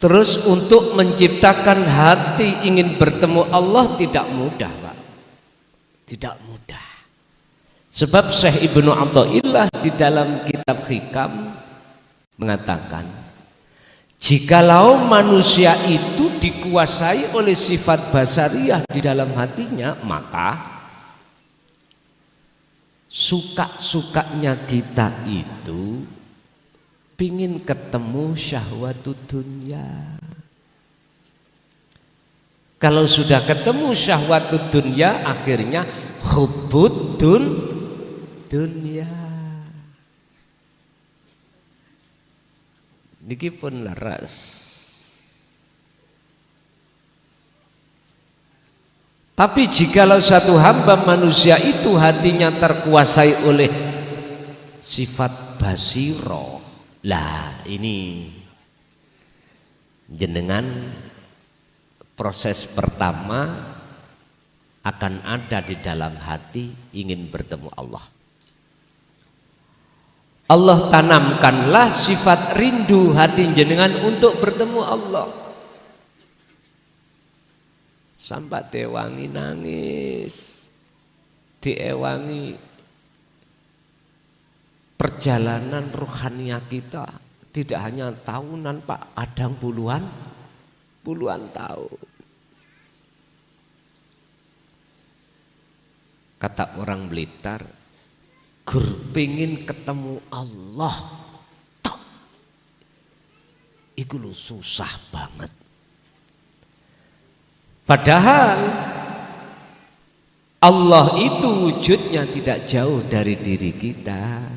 Terus untuk menciptakan hati ingin bertemu Allah tidak mudah, Pak. Tidak mudah. Sebab Syekh Ibnu Athaillah di dalam kitab Hikam mengatakan, jikalau manusia itu dikuasai oleh sifat basariyah di dalam hatinya, maka suka-sukanya kita itu pingin ketemu syahwatud dunya. Kalau sudah ketemu syahwatud dunya, akhirnya hubbud dunya. Niki pun leres. Tapi jikalau satu hamba manusia itu hatinya terkuasai oleh sifat basiroh, lah ini jenengan proses pertama akan ada di dalam hati ingin bertemu Allah. Allah tanamkanlah sifat rindu hati jenengan untuk bertemu Allah. Sampai diewangi nangis, diewangi perjalanan rohania kita tidak hanya tahunan, Pak, kadang puluhan tahun. Kata orang Blitar, gur pengin ketemu Allah, tok, iku lu susah banget. Padahal Allah itu wujudnya tidak jauh dari diri kita.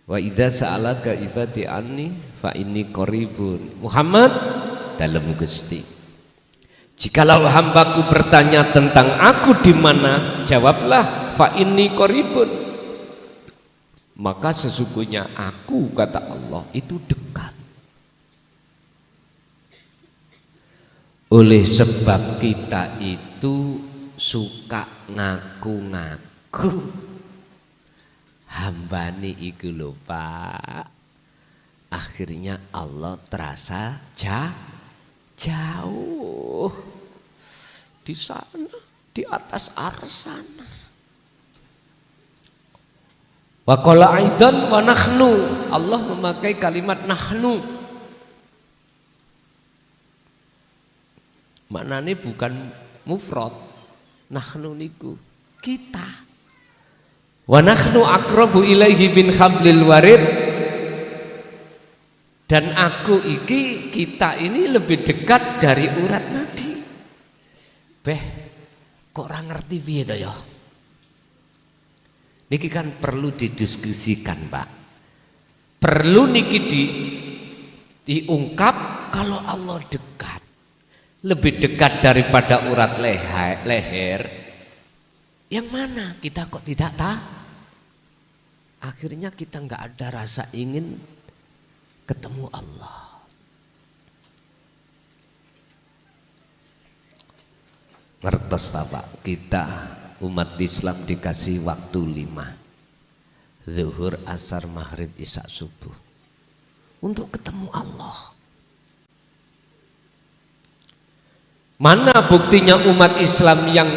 Wa idza sa'alaka ibadi anni fa inni qaribun. Muhammad dalam Gusti, jikalau hambaku bertanya tentang aku di mana, jawablah fa inni qaribun. Maka sesungguhnya aku, kata Allah, itu dekat. Oleh sebab kita itu suka ngaku-ngaku hambane iku lho, Pak. Akhirnya Allah terasa jauh di sana, di atas arsana. Wa qala aidan wa nahnu, Allah memakai kalimat nahnu. Maknanya bukan mufrad, nahnu niku kita. Wa nahnu aqrabu ilaihi min hablil warid, dan aku iki, kita ini lebih dekat dari urat nadi. Beh, kok ora ngerti piye to ya? Niki kan perlu didiskusikan, Pak. Perlu niki diungkap kalau Allah dekat, lebih dekat daripada urat leher. Yang mana kita kok tidak tahu? Akhirnya kita nggak ada rasa ingin ketemu Allah. Ngertos tak, Pak? Kita umat Islam dikasih waktu 5, zuhur, asar, maghrib, isya, subuh, untuk ketemu Allah. Mana buktinya umat Islam yang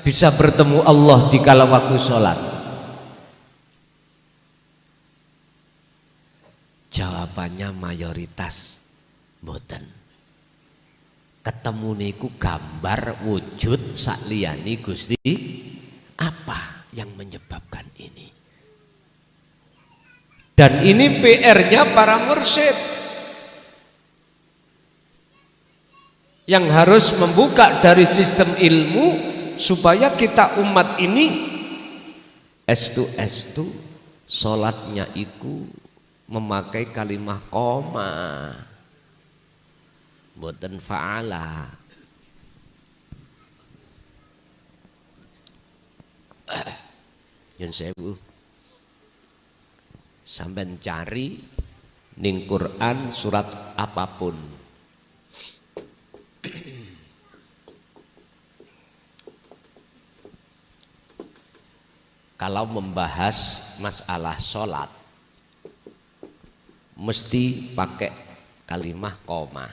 bisa bertemu Allah di kala waktu sholat? Jawabannya mayoritas mboten. Ketemu niku gambar wujud sakliyane Gusti. Apa yang menyebabkan ini? Dan ini PR-nya para mursyid yang harus membuka dari sistem ilmu supaya kita umat ini estu sholatnya itu memakai kalimah koma, boten fa'ala. Yun sewu sampean cari ning Quran surat apapun, kalau membahas masalah sholat mesti pakai kalimah koma,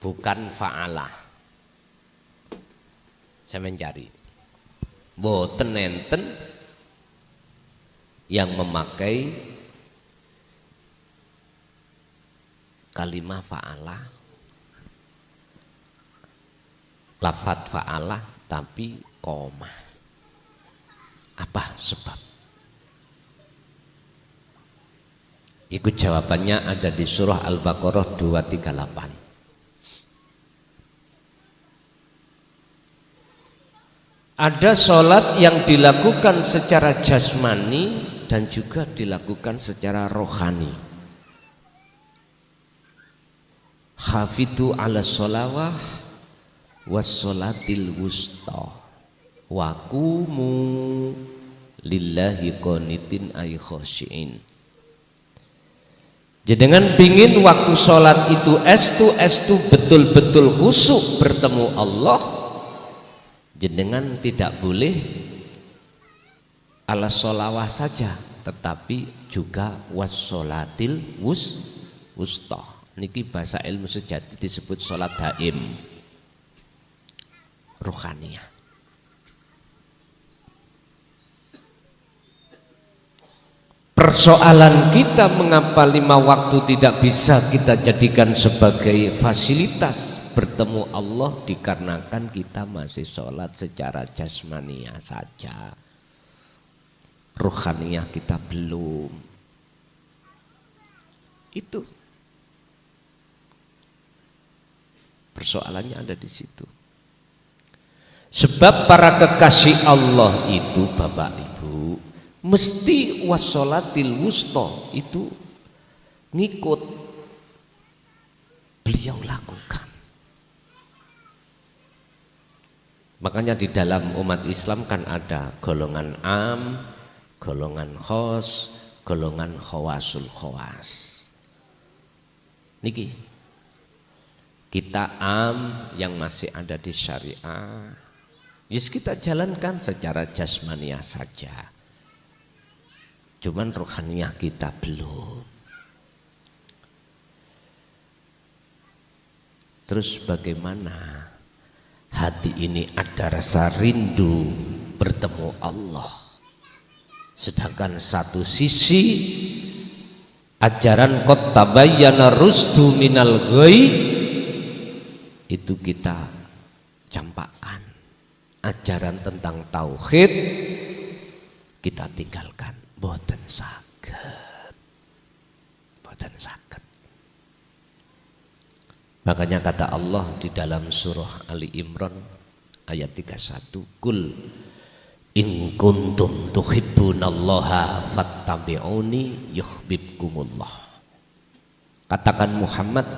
bukan fa'alah. Saya mencari, boten enten yang memakai kalimah fa'alah, lafadz fa'alah tapi koma. Apa sebab? Ikut jawabannya ada di surah Al-Baqarah 238. Ada sholat yang dilakukan secara jasmani dan juga dilakukan secara rohani. Hafidhu ala sholawah was sholatil wusta wa qumu lillahi qanitin ay khosyiin. Jenengan pingin waktu sholat itu estu betul-betul khusyuk bertemu Allah, jenengan tidak boleh ala sholawah saja, tetapi juga was sholatil wusta. Niki bahasa ilmu sejati disebut sholat daim ruhaniyah. Persoalan kita mengapa 5 waktu tidak bisa kita jadikan sebagai fasilitas bertemu Allah, dikarenakan kita masih sholat secara jasmaniah saja, ruhaniyah kita belum. Itu persoalannya ada di situ. Sebab para kekasih Allah itu Bapak Ibu mesti wassolatil wusta itu ngikut beliau lakukan. Makanya di dalam umat Islam kan ada golongan am, golongan khos, golongan khawasul khawas. Niki kita am yang masih ada di syariah, yes kita jalankan secara jasmaniah saja. Cuman rohaniyah kita belum. Terus bagaimana hati ini ada rasa rindu bertemu Allah, sedangkan satu sisi ajaran qad tabayyana rusdu minal ghai itu kita campakkan, ajaran tentang tauhid kita tinggalkan. Boten saged, boten saged. Makanya kata Allah di dalam surah Ali Imran ayat 31, Kul in kuntum tuhibbunallaha fattabi'uni yuhibbukumullah. Katakan Muhammad,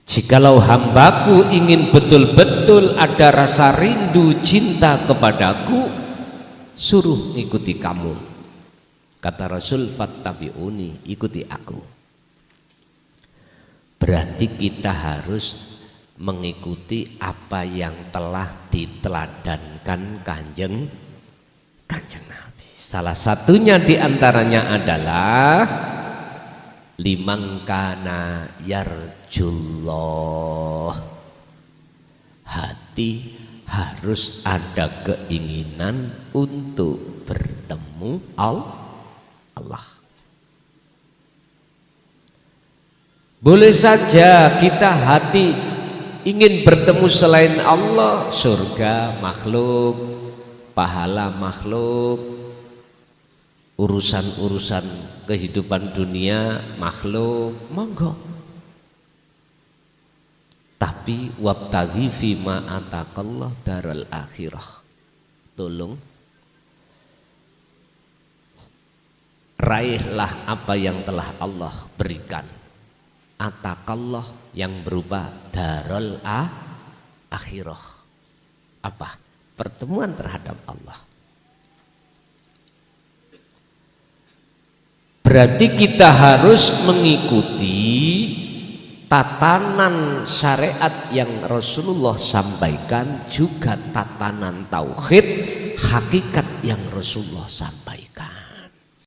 jikalau hambaku ingin betul-betul ada rasa rindu cinta kepadaku, suruh ikuti kamu. Kata Rasul, fattabi'uni, ikuti aku. Berarti kita harus mengikuti apa yang telah diteladankan kanjeng Nabi. Salah satunya diantaranya adalah liman kana yarjullah, hati harus ada keinginan untuk bertemu Allah. Boleh saja kita hati ingin bertemu selain Allah, surga makhluk, pahala makhluk, urusan-urusan kehidupan dunia makhluk, monggo. Tapi wabtaghi fima atakallah daral akhirah. Tolong raihlah apa yang telah Allah berikan. Atakallah yang berupa darul akhirah. Apa? Pertemuan terhadap Allah. Berarti kita harus mengikuti tatanan syariat yang Rasulullah sampaikan, juga tatanan tauhid hakikat yang Rasulullah sampaikan.